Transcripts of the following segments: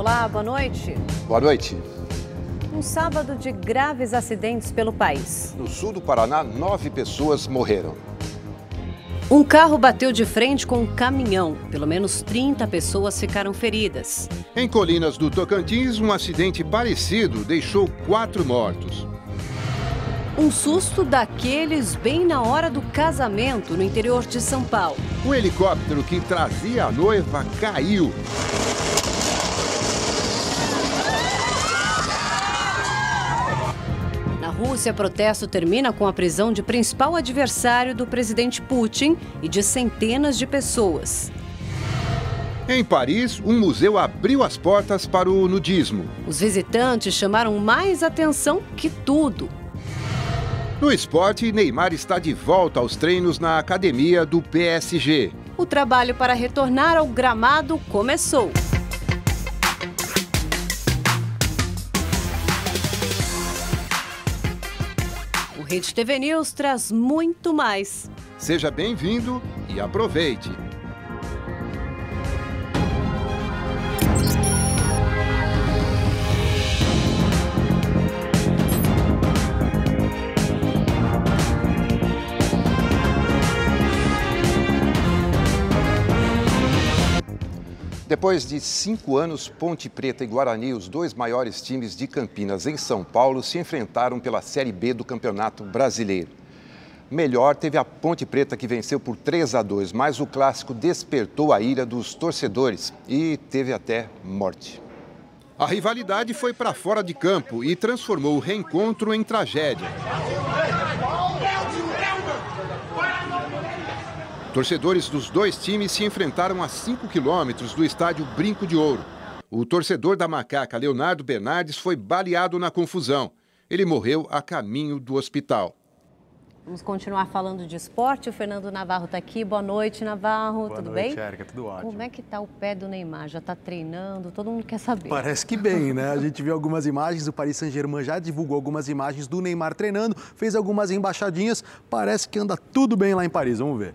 Olá, boa noite. Boa noite. Um sábado de graves acidentes pelo país. No sul do Paraná, 9 pessoas morreram. Um carro bateu de frente com um caminhão. Pelo menos 30 pessoas ficaram feridas. Em Colinas do Tocantins, um acidente parecido deixou 4 mortos. Um susto daqueles bem na hora do casamento no interior de São Paulo. O helicóptero que trazia a noiva caiu. Na Rússia, protesto termina com a prisão de principal adversário do presidente Putin e de centenas de pessoas. Em Paris, um museu abriu as portas para o nudismo. Os visitantes chamaram mais atenção que tudo. No esporte, Neymar está de volta aos treinos na academia do PSG. O trabalho para retornar ao gramado começou. O Rede TV News traz muito mais. Seja bem-vindo e aproveite! Depois de 5 anos, Ponte Preta e Guarani, os dois maiores times de Campinas em São Paulo, se enfrentaram pela Série B do Campeonato Brasileiro. Melhor teve a Ponte Preta, que venceu por 3-2, mas o clássico despertou a ira dos torcedores e teve até morte. A rivalidade foi para fora de campo e transformou o reencontro em tragédia. Torcedores dos dois times se enfrentaram a 5 quilômetros do estádio Brinco de Ouro. O torcedor da Macaca, Leonardo Bernardes, foi baleado na confusão. Ele morreu a caminho do hospital. Vamos continuar falando de esporte. O Fernando Navarro está aqui. Boa noite, Navarro. Tudo bem? Boa noite, Érica. Tudo ótimo. Como é que está o pé do Neymar? Já está treinando? Todo mundo quer saber. Parece que bem, né? A gente viu algumas imagens, o Paris Saint-Germain já divulgou algumas imagens do Neymar treinando, fez algumas embaixadinhas. Parece que anda tudo bem lá em Paris. Vamos ver.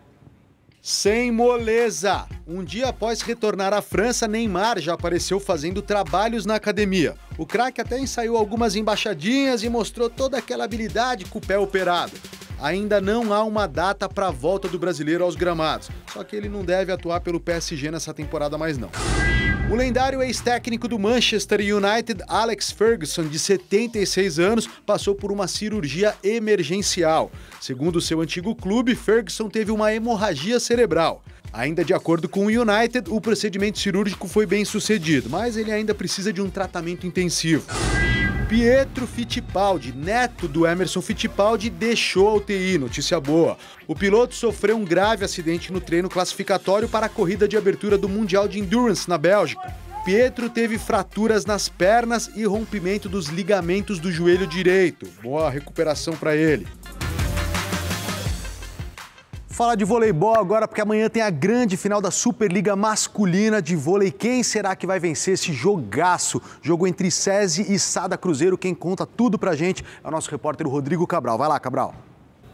Sem moleza! Um dia após retornar à França, Neymar já apareceu fazendo trabalhos na academia. O craque até ensaiou algumas embaixadinhas e mostrou toda aquela habilidade com o pé operado. Ainda não há uma data para a volta do brasileiro aos gramados, só que ele não deve atuar pelo PSG nessa temporada mais não. O lendário ex-técnico do Manchester United, Alex Ferguson, de 76 anos, passou por uma cirurgia emergencial. Segundo seu antigo clube, Ferguson teve uma hemorragia cerebral. Ainda de acordo com o United, o procedimento cirúrgico foi bem sucedido, mas ele ainda precisa de um tratamento intensivo. Pietro Fittipaldi, neto do Emerson Fittipaldi, deixou a UTI, notícia boa. O piloto sofreu um grave acidente no treino classificatório para a corrida de abertura do Mundial de Endurance na Bélgica. Pietro teve fraturas nas pernas e rompimento dos ligamentos do joelho direito. Boa recuperação para ele. Fala de voleibol agora, porque amanhã tem a grande final da Superliga Masculina de Vôlei. Quem será que vai vencer esse jogaço? Jogo entre SESI e Sada Cruzeiro. Quem conta tudo pra gente é o nosso repórter Rodrigo Cabral. Vai lá, Cabral.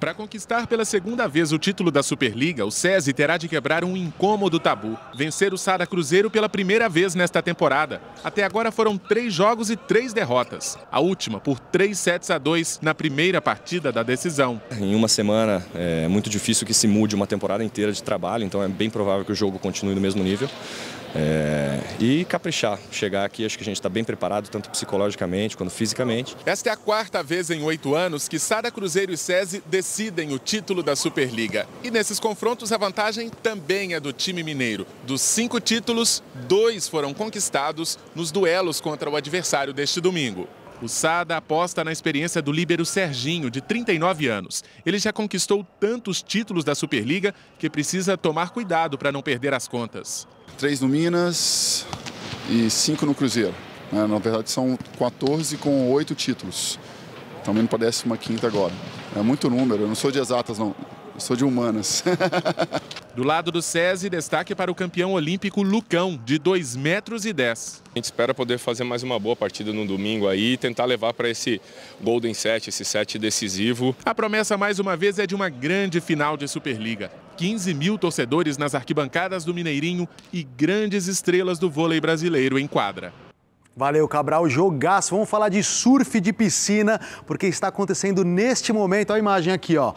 Para conquistar pela segunda vez o título da Superliga, o SESI terá de quebrar um incômodo tabu. Vencer o Sada Cruzeiro pela primeira vez nesta temporada. Até agora foram 3 jogos e 3 derrotas. A última por 3-2 na primeira partida da decisão. Em uma semana é muito difícil que se mude uma temporada inteira de trabalho, então é bem provável que o jogo continue no mesmo nível. E caprichar, chegar aqui, acho que a gente está bem preparado, tanto psicologicamente quanto fisicamente. Esta é a 4ª vez em 8 anos que Sada Cruzeiro e SESI decidem o título da Superliga. E nesses confrontos a vantagem também é do time mineiro. Dos 5 títulos, 2 foram conquistados nos duelos contra o adversário deste domingo. O Sada aposta na experiência do líbero Serginho, de 39 anos. Ele já conquistou tantos títulos da Superliga que precisa tomar cuidado para não perder as contas. 3 no Minas e 5 no Cruzeiro. Na verdade são 14 com 8 títulos. Estamos indo para a 15ª agora. É muito número, eu não sou de exatas não, eu sou de humanas. Do lado do SESI, destaque para o campeão olímpico Lucão, de 2,10 metros. A gente espera poder fazer mais uma boa partida no domingo aí e tentar levar para esse Golden Set, esse set decisivo. A promessa mais uma vez é de uma grande final de Superliga. 15 mil torcedores nas arquibancadas do Mineirinho e grandes estrelas do vôlei brasileiro em quadra. Valeu, Cabral, jogaço. Vamos falar de surf de piscina, porque está acontecendo neste momento. Olha a imagem aqui, ó.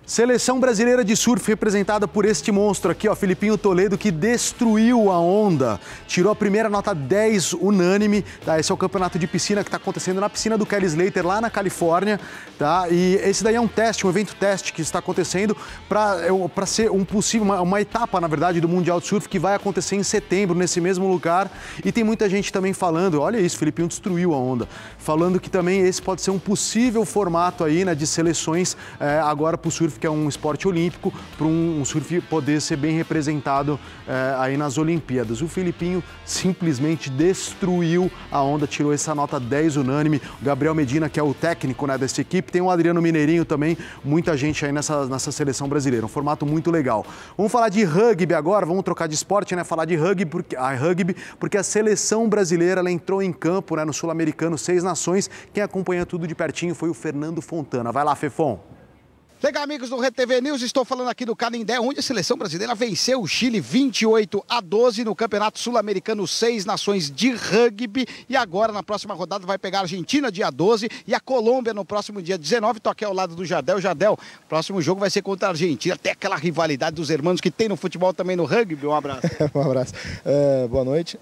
Seleção brasileira de surf representada por este monstro aqui, ó, Filipinho Toledo, que destruiu a onda. Tirou a primeira nota 10 unânime, tá? Esse é o campeonato de piscina que está acontecendo na piscina do Kelly Slater, lá na Califórnia, tá? E esse daí é um teste, um evento teste que está acontecendo para ser um possível, uma etapa, na verdade, do Mundial de Surf que vai acontecer em setembro, nesse mesmo lugar. E tem muita gente também falando, olha isso, Filipinho destruiu a onda, falando que também esse pode ser um possível formato aí, né, de seleções agora para o surf, que é um esporte olímpico, para um surf poder ser bem representado aí nas Olimpíadas. O Filipinho simplesmente destruiu a onda, tirou essa nota 10 unânime. O Gabriel Medina, que é o técnico, né, dessa equipe, tem o Adriano Mineirinho também, muita gente aí nessa seleção brasileira. Um formato muito legal. Vamos falar de rugby agora, vamos trocar de esporte, né? Falar de rugby, porque a seleção brasileira ela entrou em campo, né, no Sul-Americano, 6 Nações. Quem acompanha tudo de pertinho foi o Fernando Fontana. Vai lá, Fefon. Legal, amigos do Rede TV News, estou falando aqui do Canindé, onde a seleção brasileira venceu o Chile 28-12 no Campeonato Sul-Americano 6 Nações de Rugby. E agora, na próxima rodada, vai pegar a Argentina dia 12 e a Colômbia no próximo dia 19. Estou aqui ao lado do Jardel. Jardel, próximo jogo vai ser contra a Argentina. Até aquela rivalidade dos irmãos que tem no futebol também no rugby. Um abraço. Um abraço. Boa noite.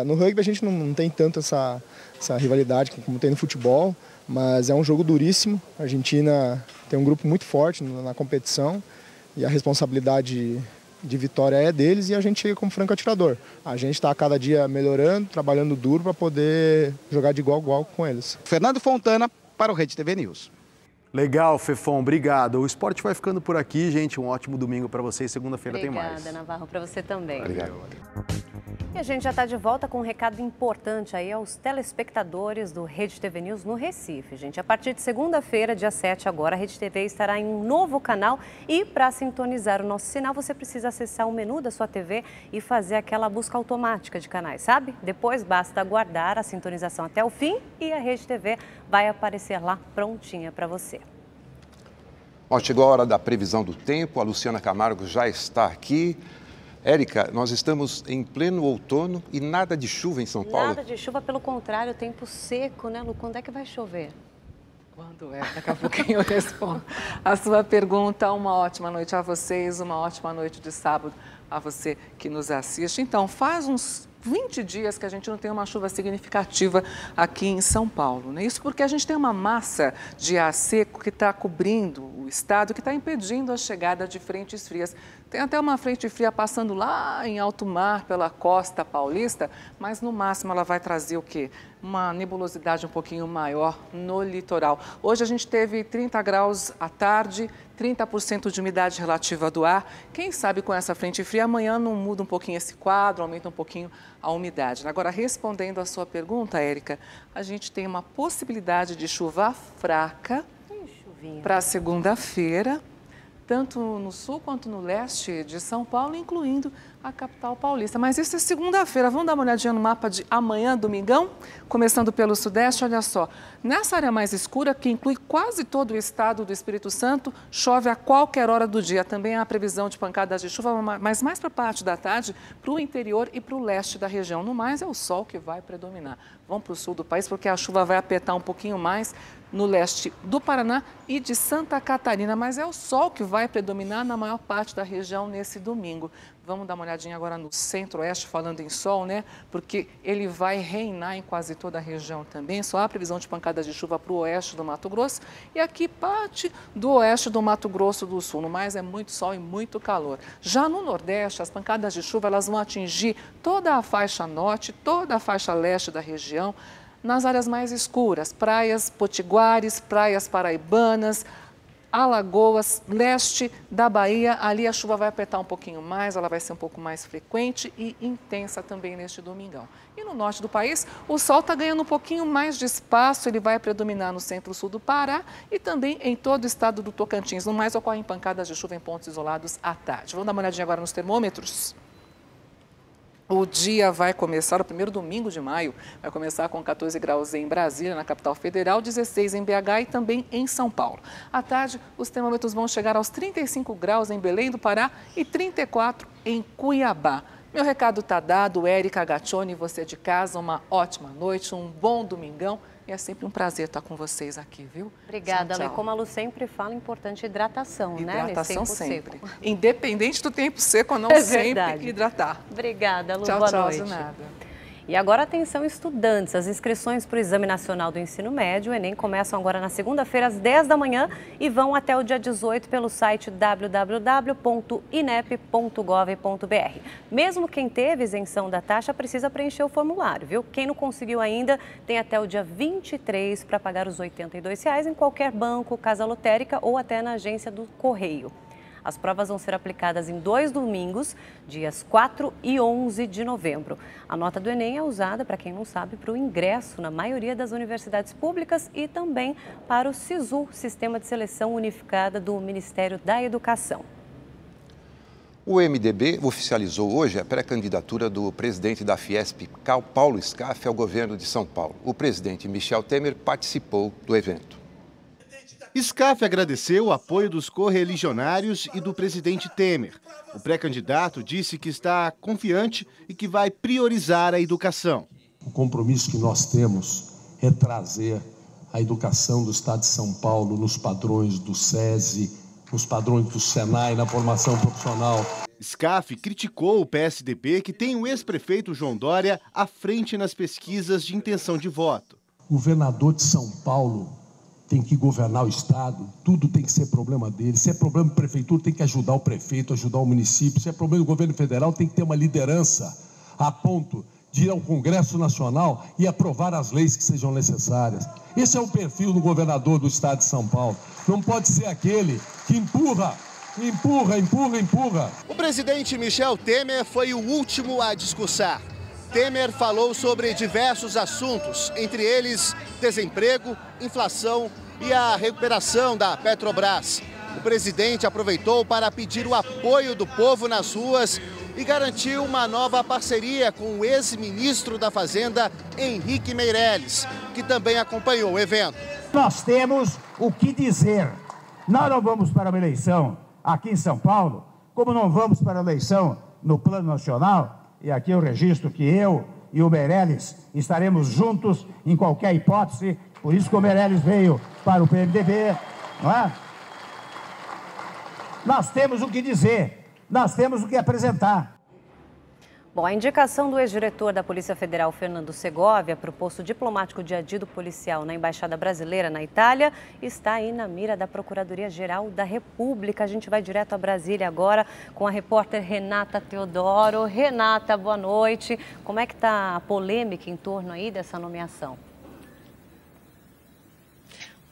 No rugby a gente não tem tanto essa rivalidade como tem no futebol. Mas é um jogo duríssimo. A Argentina tem um grupo muito forte na competição e a responsabilidade de vitória é deles e a gente chega como franco atirador. A gente está a cada dia melhorando, trabalhando duro para poder jogar de igual a igual com eles. Fernando Fontana para o Rede TV News. Legal, Fefon, obrigado. O esporte vai ficando por aqui, gente. Um ótimo domingo para vocês. Segunda-feira tem mais. Obrigada, Navarro, para você também. Obrigado. E a gente já está de volta com um recado importante aí aos telespectadores do Rede TV News no Recife, gente. A partir de segunda-feira, dia 7 agora, a Rede TV estará em um novo canal e para sintonizar o nosso sinal, você precisa acessar o menu da sua TV e fazer aquela busca automática de canais, sabe? Depois basta aguardar a sintonização até o fim e a Rede TV vai aparecer lá prontinha para você. Bom, chegou a hora da previsão do tempo, a Luciana Camargo já está aqui. Érica, nós estamos em pleno outono e nada de chuva em São Paulo? Nada de chuva, pelo contrário, tempo seco, né, Lu? Quando é que vai chover? Quando é? Daqui a pouquinho eu respondo a sua pergunta. Uma ótima noite a vocês, uma ótima noite de sábado a você que nos assiste. Então, faz uns 20 dias que a gente não tem uma chuva significativa aqui em São Paulo, né? Isso porque a gente tem uma massa de ar seco que está cobrindo o estado, que está impedindo a chegada de frentes frias. Tem até uma frente fria passando lá em alto mar, pela costa paulista, mas no máximo ela vai trazer o quê? Uma nebulosidade um pouquinho maior no litoral. Hoje a gente teve 30 graus à tarde, 30% de umidade relativa do ar. Quem sabe com essa frente fria, amanhã não muda um pouquinho esse quadro, aumenta um pouquinho a umidade. Agora, respondendo a sua pergunta, Érica, a gente tem uma possibilidade de chuva fraca para segunda-feira, tanto no sul quanto no leste de São Paulo, incluindo a capital paulista. Mas isso é segunda-feira. Vamos dar uma olhadinha no mapa de amanhã, domingão? Começando pelo sudeste, olha só. Nessa área mais escura, que inclui quase todo o estado do Espírito Santo, chove a qualquer hora do dia. Também há previsão de pancadas de chuva, mas mais para a parte da tarde, para o interior e para o leste da região. No mais, é o sol que vai predominar. Vamos para o sul do país, porque a chuva vai apertar um pouquinho mais no leste do Paraná e de Santa Catarina, mas é o sol que vai predominar na maior parte da região nesse domingo. Vamos dar uma olhadinha agora no centro-oeste, falando em sol, né? Porque ele vai reinar em quase toda a região também. Só há previsão de pancadas de chuva para o oeste do Mato Grosso e aqui parte do oeste do Mato Grosso do Sul. No mais, é muito sol e muito calor. Já no nordeste, as pancadas de chuva elas vão atingir toda a faixa norte, toda a faixa leste da região. Nas áreas mais escuras, praias potiguares, praias paraibanas, Alagoas, leste da Bahia, ali a chuva vai apertar um pouquinho mais, ela vai ser um pouco mais frequente e intensa também neste domingão. E no norte do país, o sol está ganhando um pouquinho mais de espaço, ele vai predominar no centro-sul do Pará e também em todo o estado do Tocantins. No mais, ocorrem pancadas de chuva em pontos isolados à tarde. Vamos dar uma olhadinha agora nos termômetros? O dia vai começar, o primeiro domingo de maio, vai começar com 14 graus em Brasília, na capital federal, 16 em BH e também em São Paulo. À tarde, os termômetros vão chegar aos 35 graus em Belém do Pará e 34 em Cuiabá. Meu recado está dado, Érica Gaccioni, você de casa, uma ótima noite, um bom domingão. E é sempre um prazer estar com vocês aqui, viu? Obrigada, tchau, Lu. Como a Lu sempre fala, importante hidratação, né? Hidratação sempre. Independente do tempo seco ou não, sempre hidratar. Obrigada, Lu. Tchau, boa tchau, noite. de nada. E agora, atenção, estudantes. As inscrições para o Exame Nacional do Ensino Médio, o Enem, começam agora na segunda-feira, às 10 da manhã e vão até o dia 18 pelo site www.inep.gov.br. Mesmo quem teve isenção da taxa precisa preencher o formulário, viu? Quem não conseguiu ainda tem até o dia 23 para pagar os R$ 82 em qualquer banco, casa lotérica ou até na agência do Correio. As provas vão ser aplicadas em 2 domingos, dias 4 e 11 de novembro. A nota do Enem é usada, para quem não sabe, para o ingresso na maioria das universidades públicas e também para o SISU, Sistema de Seleção Unificada do Ministério da Educação. O MDB oficializou hoje a pré-candidatura do presidente da Fiesp, Paulo Scaff, ao governo de São Paulo. O presidente Michel Temer participou do evento. Scaff agradeceu o apoio dos correligionários e do presidente Temer. O pré-candidato disse que está confiante e que vai priorizar a educação. O compromisso que nós temos é trazer a educação do Estado de São Paulo nos padrões do SESI, nos padrões do Senai, na formação profissional. Scaff criticou o PSDB, que tem o ex-prefeito João Dória à frente nas pesquisas de intenção de voto. O governador de São Paulo tem que governar o Estado, tudo tem que ser problema dele. Se é problema da prefeitura, tem que ajudar o prefeito, ajudar o município. Se é problema do governo federal, tem que ter uma liderança a ponto de ir ao Congresso Nacional e aprovar as leis que sejam necessárias. Esse é o perfil do governador do Estado de São Paulo. Não pode ser aquele que empurra. O presidente Michel Temer foi o último a discursar. Temer falou sobre diversos assuntos, entre eles desemprego, inflação e a recuperação da Petrobras. O presidente aproveitou para pedir o apoio do povo nas ruas e garantiu uma nova parceria com o ex-ministro da Fazenda, Henrique Meirelles, que também acompanhou o evento. Nós temos o que dizer. Nós não vamos para uma eleição aqui em São Paulo, como não vamos para a eleição no plano nacional. E aqui eu registro que eu e o Meirelles estaremos juntos em qualquer hipótese. Por isso que o Meirelles veio para o PMDB, não é? Nós temos o que dizer, nós temos o que apresentar. Bom, a indicação do ex-diretor da Polícia Federal, Fernando Segovia, para o posto diplomático de adido policial na Embaixada Brasileira na Itália, está aí na mira da Procuradoria-Geral da República. A gente vai direto a Brasília agora com a repórter Renata Teodoro. Renata, boa noite. Como é que está a polêmica em torno aí dessa nomeação?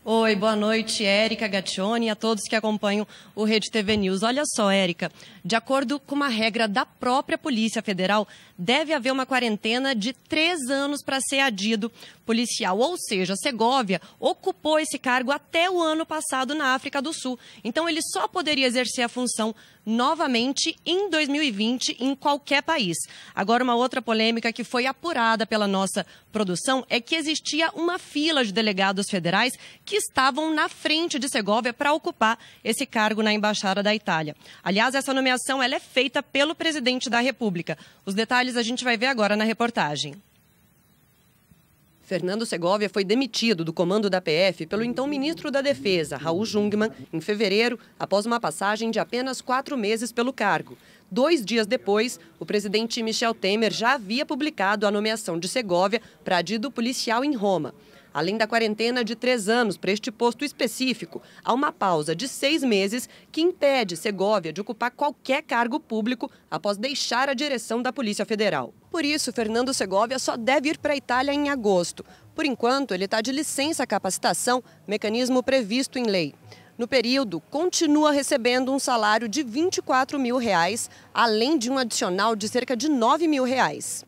Oi, boa noite, Érica Gaccioni e a todos que acompanham o Rede TV News. Olha só, Érica, de acordo com uma regra da própria Polícia Federal, deve haver uma quarentena de 3 anos para ser adido policial. Ou seja, Segovia ocupou esse cargo até o ano passado na África do Sul. Então, ele só poderia exercer a função novamente em 2020 em qualquer país. Agora, uma outra polêmica que foi apurada pela nossa produção é que existia uma fila de delegados federais que estavam na frente de Segovia para ocupar esse cargo na Embaixada da Itália. Aliás, essa nomeação ela é feita pelo presidente da República. Os detalhes a gente vai ver agora na reportagem. Fernando Segovia foi demitido do comando da PF pelo então ministro da Defesa, Raul Jungmann, em fevereiro, após uma passagem de apenas 4 meses pelo cargo. 2 dias depois, o presidente Michel Temer já havia publicado a nomeação de Segovia para adido policial em Roma. Além da quarentena de 3 anos para este posto específico, há uma pausa de 6 meses que impede Segovia de ocupar qualquer cargo público após deixar a direção da Polícia Federal. Por isso, Fernando Segovia só deve ir para a Itália em agosto. Por enquanto, ele está de licença capacitação, mecanismo previsto em lei. No período, continua recebendo um salário de R$ 24 mil, além de um adicional de cerca de R$ 9 mil.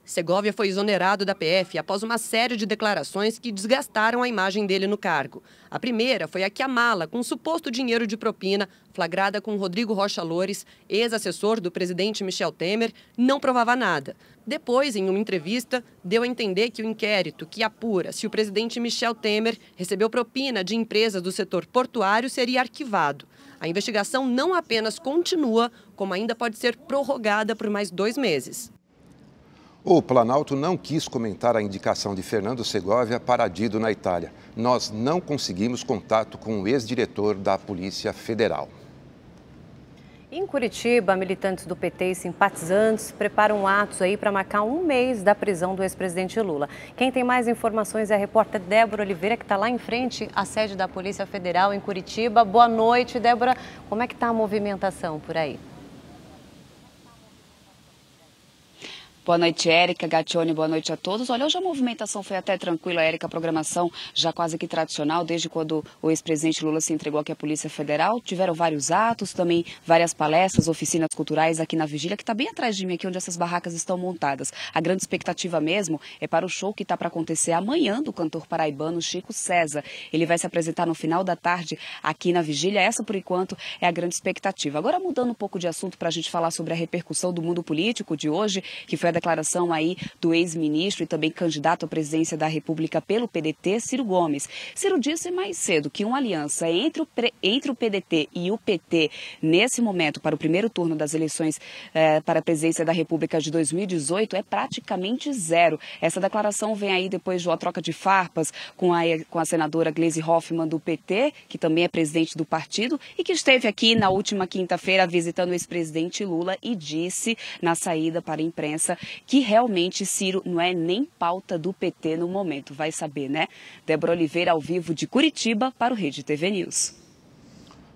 Segovia foi exonerado da PF após uma série de declarações que desgastaram a imagem dele no cargo. A primeira foi a que a mala com suposto dinheiro de propina, flagrada com Rodrigo Rocha Loures, ex-assessor do presidente Michel Temer, não provava nada. Depois, em uma entrevista, deu a entender que o inquérito que apura se o presidente Michel Temer recebeu propina de empresas do setor portuário seria arquivado. A investigação não apenas continua, como ainda pode ser prorrogada por mais 2 meses. O Planalto não quis comentar a indicação de Fernando Segovia para adido na Itália. Nós não conseguimos contato com o ex-diretor da Polícia Federal. Em Curitiba, militantes do PT e simpatizantes preparam atos aí para marcar um mês da prisão do ex-presidente Lula. Quem tem mais informações é a repórter Débora Oliveira, que está lá em frente à sede da Polícia Federal em Curitiba. Boa noite, Débora. Como é que está a movimentação por aí? Boa noite, Érica, Gatione, boa noite a todos. Olha, hoje a movimentação foi até tranquila, Érica, a programação já quase que tradicional, desde quando o ex-presidente Lula se entregou aqui à Polícia Federal. Tiveram vários atos, também várias palestras, oficinas culturais aqui na Vigília, que está bem atrás de mim, aqui onde essas barracas estão montadas. A grande expectativa mesmo é para o show que está para acontecer amanhã do cantor paraibano Chico César. Ele vai se apresentar no final da tarde aqui na Vigília. Essa, por enquanto, é a grande expectativa. Agora, mudando um pouco de assunto para a gente falar sobre a repercussão do mundo político de hoje, que foi a declaração aí do ex-ministro e também candidato à presidência da República pelo PDT, Ciro Gomes. Ciro disse mais cedo que uma aliança entre o PDT e o PT, nesse momento, para o primeiro turno das eleições para a presidência da República de 2018, é praticamente zero. Essa declaração vem aí depois de uma troca de farpas com a senadora Gleisi Hoffmann do PT, que também é presidente do partido, e que esteve aqui na última quinta-feira visitando o ex-presidente Lula e disse na saída para a imprensa que realmente Ciro não é nem pauta do PT no momento. Vai saber, né? Débora Oliveira, ao vivo de Curitiba, para o Rede TV News.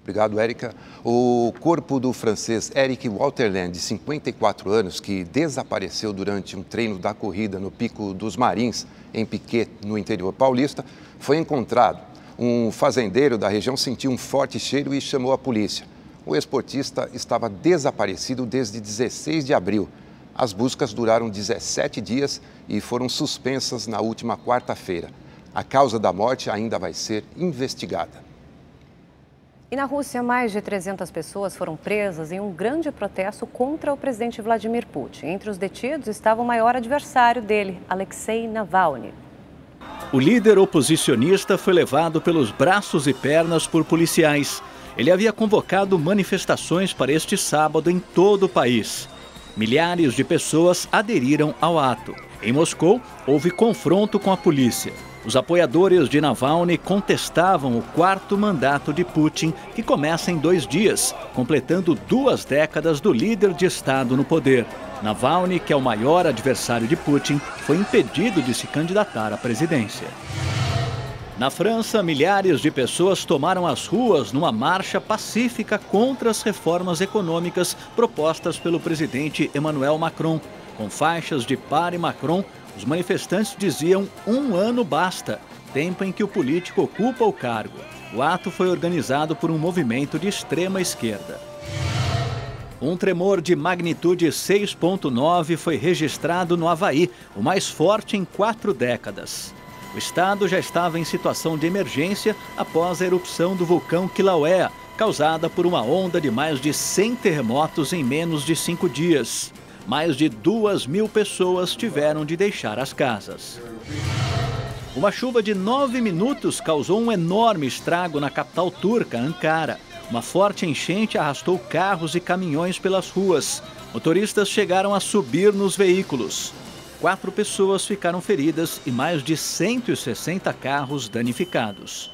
Obrigado, Érica. O corpo do francês Eric Waterland, de 54 anos, que desapareceu durante um treino da corrida no Pico dos Marins, em Piquet, no interior paulista, foi encontrado. Um fazendeiro da região sentiu um forte cheiro e chamou a polícia. O esportista estava desaparecido desde 16 de abril. As buscas duraram 17 dias e foram suspensas na última quarta-feira. A causa da morte ainda vai ser investigada. E na Rússia, mais de 300 pessoas foram presas em um grande protesto contra o presidente Vladimir Putin. Entre os detidos estava o maior adversário dele, Alexei Navalny. O líder oposicionista foi levado pelos braços e pernas por policiais. Ele havia convocado manifestações para este sábado em todo o país. Milhares de pessoas aderiram ao ato. Em Moscou, houve confronto com a polícia. Os apoiadores de Navalny contestavam o quarto mandato de Putin, que começa em 2 dias, completando 2 décadas do líder de Estado no poder. Navalny, que é o maior adversário de Putin, foi impedido de se candidatar à presidência. Na França, milhares de pessoas tomaram as ruas numa marcha pacífica contra as reformas econômicas propostas pelo presidente Emmanuel Macron. Com faixas de Pare Macron, os manifestantes diziam 1 ano basta, tempo em que o político ocupa o cargo. O ato foi organizado por um movimento de extrema esquerda. Um tremor de magnitude 6,9 foi registrado no Havaí, o mais forte em 4 décadas. O estado já estava em situação de emergência após a erupção do vulcão Kilauea, causada por uma onda de mais de 100 terremotos em menos de 5 dias. Mais de 2.000 pessoas tiveram de deixar as casas. Uma chuva de 9 minutos causou um enorme estrago na capital turca, Ankara. Uma forte enchente arrastou carros e caminhões pelas ruas. Motoristas chegaram a subir nos veículos. 4 pessoas ficaram feridas e mais de 160 carros danificados.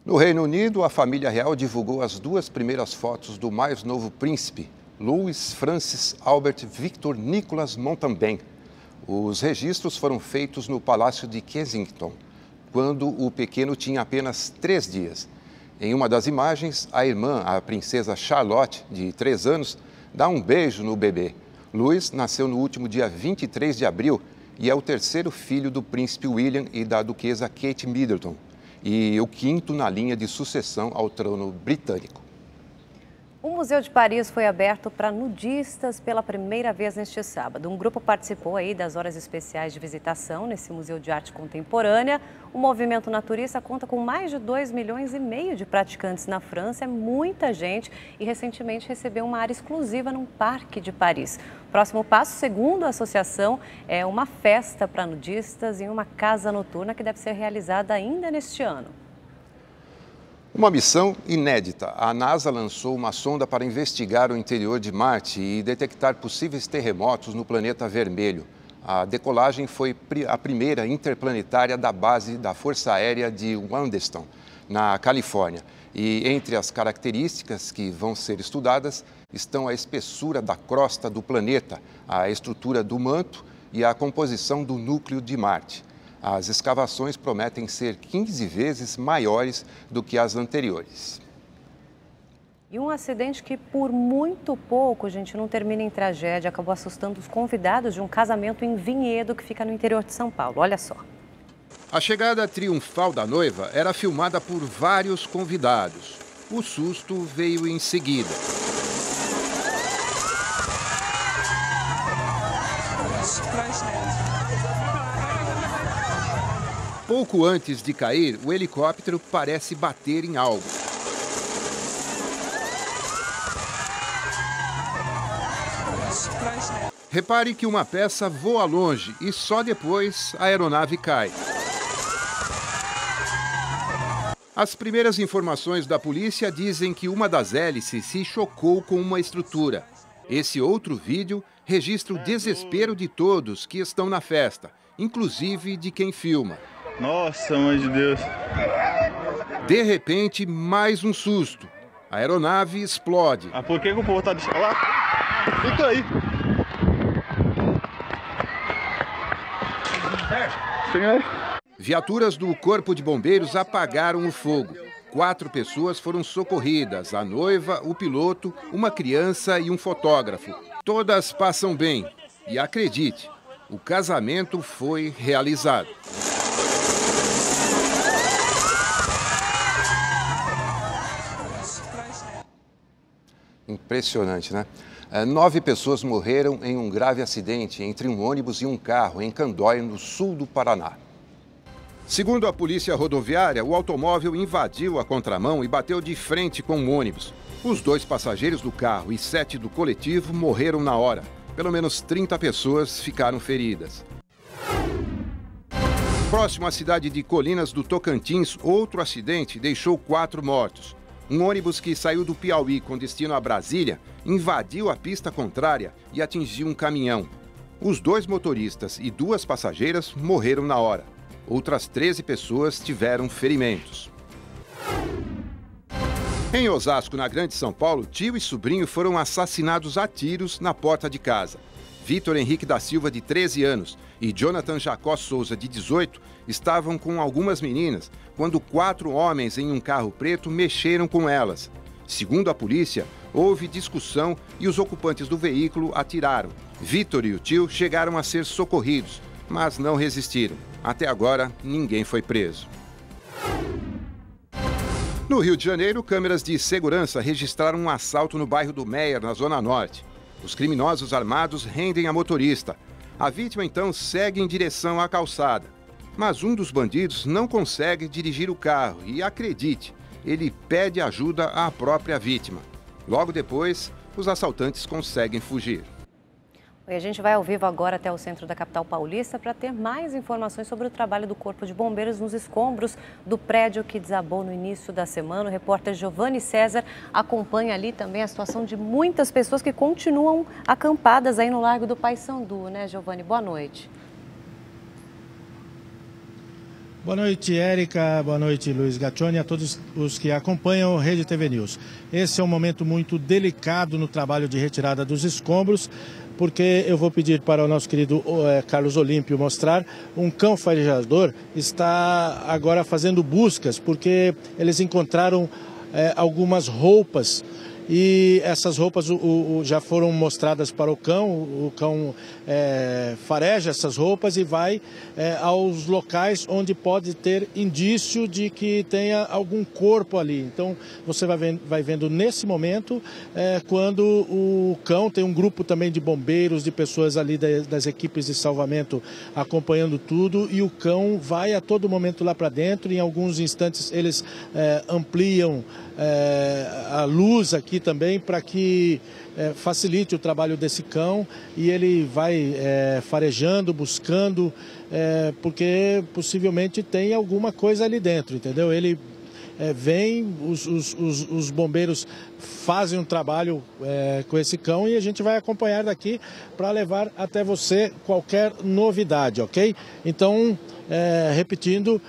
No Reino Unido, a família real divulgou as 2 primeiras fotos do mais novo príncipe, Louis Francis Albert Victor Nicholas Mountbatten. Os registros foram feitos no Palácio de Kensington, quando o pequeno tinha apenas 3 dias. Em uma das imagens, a irmã, a princesa Charlotte, de 3 anos, dá um beijo no bebê. Louis nasceu no último dia 23 de abril e é o 3º filho do príncipe William e da duquesa Kate Middleton, e o 5º na linha de sucessão ao trono britânico. O Museu de Paris foi aberto para nudistas pela primeira vez neste sábado. Um grupo participou aí das horas especiais de visitação nesse Museu de Arte Contemporânea. O movimento naturista conta com mais de 2,5 milhões de praticantes na França. É muita gente e recentemente recebeu uma área exclusiva num parque de Paris. O próximo passo, segundo a associação, é uma festa para nudistas em uma casa noturna que deve ser realizada ainda neste ano. Uma missão inédita. A NASA lançou uma sonda para investigar o interior de Marte e detectar possíveis terremotos no planeta vermelho. A decolagem foi a primeira interplanetária da base da Força Aérea de Wilmington, na Califórnia. E entre as características que vão ser estudadas estão a espessura da crosta do planeta, a estrutura do manto e a composição do núcleo de Marte. As escavações prometem ser 15 vezes maiores do que as anteriores. E um acidente que por muito pouco, gente, não termina em tragédia, acabou assustando os convidados de um casamento em Vinhedo, que fica no interior de São Paulo. Olha só. A chegada triunfal da noiva era filmada por vários convidados. O susto veio em seguida. Pouco antes de cair, o helicóptero parece bater em algo. Repare que uma peça voa longe e só depois a aeronave cai. As primeiras informações da polícia dizem que uma das hélices se chocou com uma estrutura. Esse outro vídeo registra o desespero de todos que estão na festa, inclusive de quem filma. Nossa, mãe de Deus! De repente, mais um susto. A aeronave explode. Ah, por que o povo tá deixando lá? Fica aí! Viaturas do Corpo de Bombeiros apagaram o fogo. 4 pessoas foram socorridas, a noiva, o piloto, uma criança e um fotógrafo. Todas passam bem. E acredite, o casamento foi realizado. Impressionante, né? 9 pessoas morreram em um grave acidente entre um ônibus e um carro em Candói, no sul do Paraná. Segundo a polícia rodoviária, o automóvel invadiu a contramão e bateu de frente com o ônibus. Os 2 passageiros do carro e 7 do coletivo morreram na hora. Pelo menos 30 pessoas ficaram feridas. Próximo à cidade de Colinas do Tocantins, outro acidente deixou 4 mortos. Um ônibus que saiu do Piauí com destino a Brasília invadiu a pista contrária e atingiu um caminhão. Os 2 motoristas e 2 passageiras morreram na hora. Outras 13 pessoas tiveram ferimentos. Em Osasco, na Grande São Paulo, tio e sobrinho foram assassinados a tiros na porta de casa. Vitor Henrique da Silva, de 13 anos, e Jonathan Jacó Souza, de 18, estavam com algumas meninas quando 4 homens em um carro preto mexeram com elas. Segundo a polícia, houve discussão e os ocupantes do veículo atiraram. Vitor e o tio chegaram a ser socorridos, mas não resistiram. Até agora, ninguém foi preso. No Rio de Janeiro, câmeras de segurança registraram um assalto no bairro do Meier, na Zona Norte. Os criminosos armados rendem a motorista. A vítima, então, segue em direção à calçada. Mas um dos bandidos não consegue dirigir o carro e, acredite, ele pede ajuda à própria vítima. Logo depois, os assaltantes conseguem fugir. E a gente vai ao vivo agora até o centro da capital paulista para ter mais informações sobre o trabalho do Corpo de Bombeiros nos escombros do prédio que desabou no início da semana. O repórter Giovanni César acompanha ali também a situação de muitas pessoas que continuam acampadas aí no Largo do Paissandu, né, Giovanni? Boa noite. Boa noite, Érica. Boa noite, Luiz Gaccioni, a todos os que acompanham o Rede TV News. Esse é um momento muito delicado no trabalho de retirada dos escombros, porque eu vou pedir para o nosso querido Carlos Olímpio mostrar. Um cão farejador está agora fazendo buscas, porque eles encontraram algumas roupas. E essas roupas já foram mostradas para o cão fareja essas roupas e vai aos locais onde pode ter indício de que tenha algum corpo ali. Então você vai vendo nesse momento quando o cão, tem um grupo também de bombeiros, de pessoas ali das equipes de salvamento acompanhando tudo, e o cão vai a todo momento lá para dentro. Em alguns instantes eles ampliam a luz aqui também para que facilite o trabalho desse cão, e ele vai farejando, buscando, porque possivelmente tem alguma coisa ali dentro, entendeu? Ele vem, os bombeiros fazem um trabalho com esse cão e a gente vai acompanhar daqui para levar até você qualquer novidade, ok? Então, repetindo,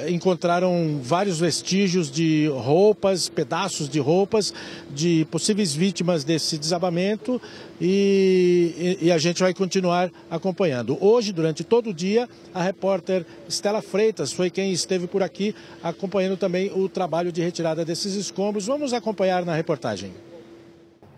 encontraram vários vestígios de roupas, pedaços de roupas de possíveis vítimas desse desabamento e a gente vai continuar acompanhando. Hoje, durante todo o dia, a repórter Estela Freitas foi quem esteve por aqui acompanhando também o trabalho de retirada desses escombros. Vamos acompanhar na reportagem.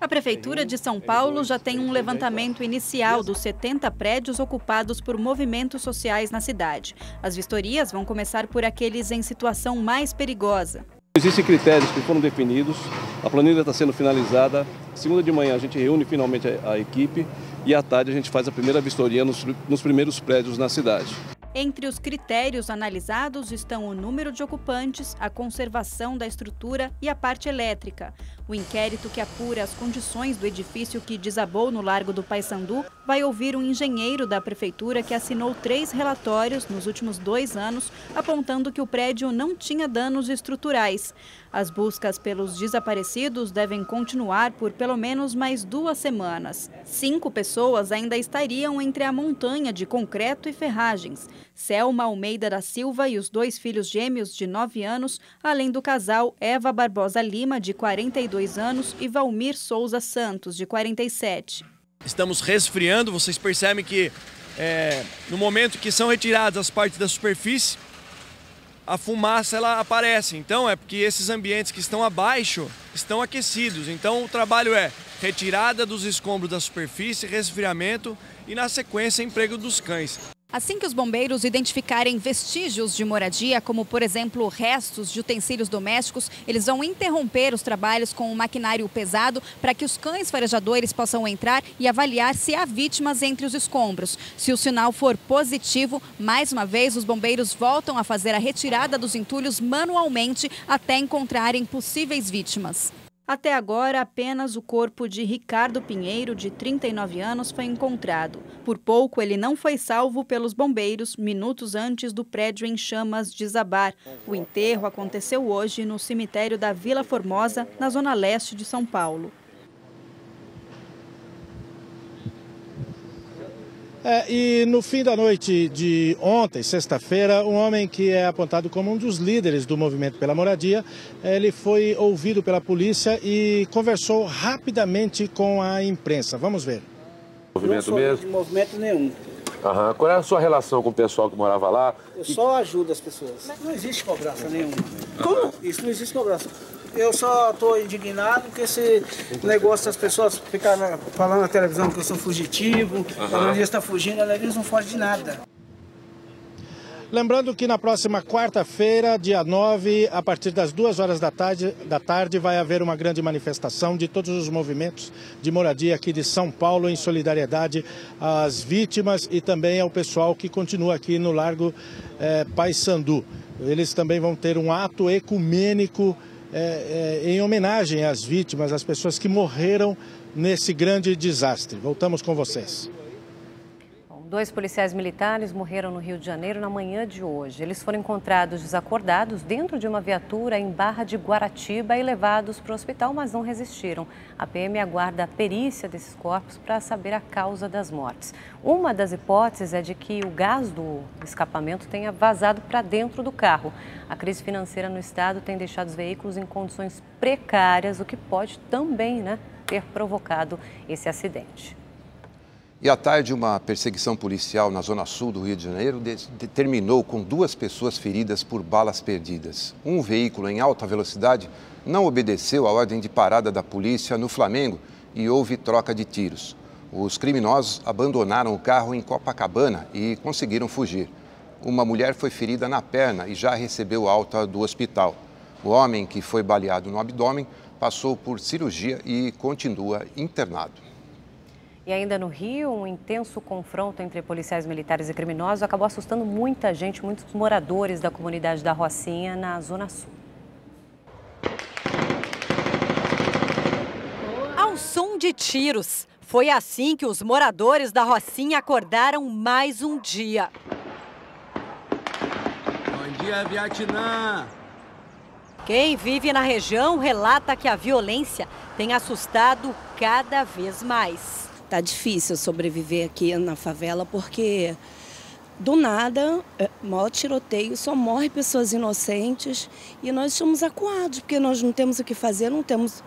A Prefeitura de São Paulo já tem um levantamento inicial dos 70 prédios ocupados por movimentos sociais na cidade. As vistorias vão começar por aqueles em situação mais perigosa. Existem critérios que foram definidos, a planilha está sendo finalizada. Segunda de manhã a gente reúne finalmente a equipe e à tarde a gente faz a primeira vistoria nos primeiros prédios na cidade. Entre os critérios analisados estão o número de ocupantes, a conservação da estrutura e a parte elétrica. O inquérito que apura as condições do edifício que desabou no Largo do Paissandu vai ouvir um engenheiro da Prefeitura que assinou 3 relatórios nos últimos 2 anos, apontando que o prédio não tinha danos estruturais. As buscas pelos desaparecidos devem continuar por pelo menos mais 2 semanas. 5 pessoas ainda estariam entre a montanha de concreto e ferragens. Selma Almeida da Silva e os 2 filhos gêmeos de 9 anos, além do casal Eva Barbosa Lima, de 42 anos, e Valmir Souza Santos, de 47. Estamos resfriando, vocês percebem que no momento que são retiradas as partes da superfície, a fumaça ela aparece. Então é porque esses ambientes que estão abaixo estão aquecidos. Então o trabalho é retirada dos escombros da superfície, resfriamento e na sequência emprego dos cães. Assim que os bombeiros identificarem vestígios de moradia, como por exemplo restos de utensílios domésticos, eles vão interromper os trabalhos com o maquinário pesado para que os cães farejadores possam entrar e avaliar se há vítimas entre os escombros. Se o sinal for positivo, mais uma vez os bombeiros voltam a fazer a retirada dos entulhos manualmente até encontrarem possíveis vítimas. Até agora, apenas o corpo de Ricardo Pinheiro, de 39 anos, foi encontrado. Por pouco, ele não foi salvo pelos bombeiros minutos antes do prédio em chamas desabar. O enterro aconteceu hoje no cemitério da Vila Formosa, na zona leste de São Paulo. E no fim da noite de ontem, sexta-feira, um homem que é apontado como um dos líderes do movimento pela moradia, ele foi ouvido pela polícia e conversou rapidamente com a imprensa. Vamos ver. Movimento mesmo? De movimento nenhum. Aham. Qual é a sua relação com o pessoal que morava lá? Eu só ajudo as pessoas. Mas não existe cobrança nenhuma. Como? Isso não existe cobrança. Eu só estou indignado com esse negócio das pessoas ficarem falando na televisão que eu sou fugitivo, a Ananias está fugindo, a Ananias não foge de nada. Lembrando que na próxima quarta-feira, dia 9, a partir das 2 horas da tarde, vai haver uma grande manifestação de todos os movimentos de moradia aqui de São Paulo, em solidariedade às vítimas e também ao pessoal que continua aqui no Largo Paissandu. Eles também vão ter um ato ecumênico em homenagem às vítimas, às pessoas que morreram nesse grande desastre. Voltamos com vocês. 2 policiais militares morreram no Rio de Janeiro na manhã de hoje. Eles foram encontrados desacordados dentro de uma viatura em Barra de Guaratiba e levados para o hospital, mas não resistiram. A PM aguarda a perícia desses corpos para saber a causa das mortes. Uma das hipóteses é de que o gás do escapamento tenha vazado para dentro do carro. A crise financeira no estado tem deixado os veículos em condições precárias, o que pode também, ter provocado esse acidente. E à tarde, uma perseguição policial na zona sul do Rio de Janeiro terminou com 2 pessoas feridas por balas perdidas. Um veículo em alta velocidade não obedeceu à ordem de parada da polícia no Flamengo e houve troca de tiros. Os criminosos abandonaram o carro em Copacabana e conseguiram fugir. Uma mulher foi ferida na perna e já recebeu alta do hospital. O homem, que foi baleado no abdômen, passou por cirurgia e continua internado. E ainda no Rio, um intenso confronto entre policiais militares e criminosos acabou assustando muita gente, muitos moradores da comunidade da Rocinha, na Zona Sul. Ao som de tiros, foi assim que os moradores da Rocinha acordaram mais um dia. Bom dia, Vietnã! Quem vive na região relata que a violência tem assustado cada vez mais. Tá difícil sobreviver aqui na favela porque do nada, maior tiroteio, só morre pessoas inocentes e nós estamos acuados porque nós não temos o que fazer, não temos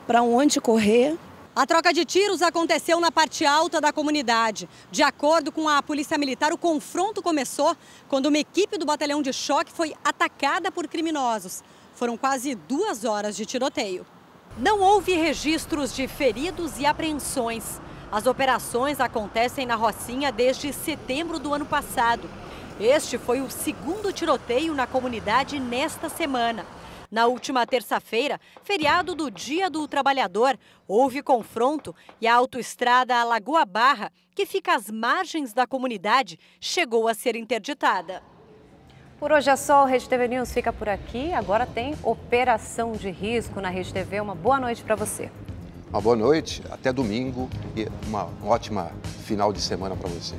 para onde correr. A troca de tiros aconteceu na parte alta da comunidade. De acordo com a Polícia Militar, o confronto começou quando uma equipe do batalhão de choque foi atacada por criminosos. Foram quase 2 horas de tiroteio. Não houve registros de feridos e apreensões. As operações acontecem na Rocinha desde setembro do ano passado. Este foi o 2º tiroteio na comunidade nesta semana. Na última terça-feira, feriado do Dia do Trabalhador, houve confronto e a autoestrada Lagoa Barra, que fica às margens da comunidade, chegou a ser interditada. Por hoje é só, o Rede TV News fica por aqui. Agora tem Operação de Risco na Rede TV. Uma boa noite para você. Uma boa noite, até domingo e uma ótima final de semana para você.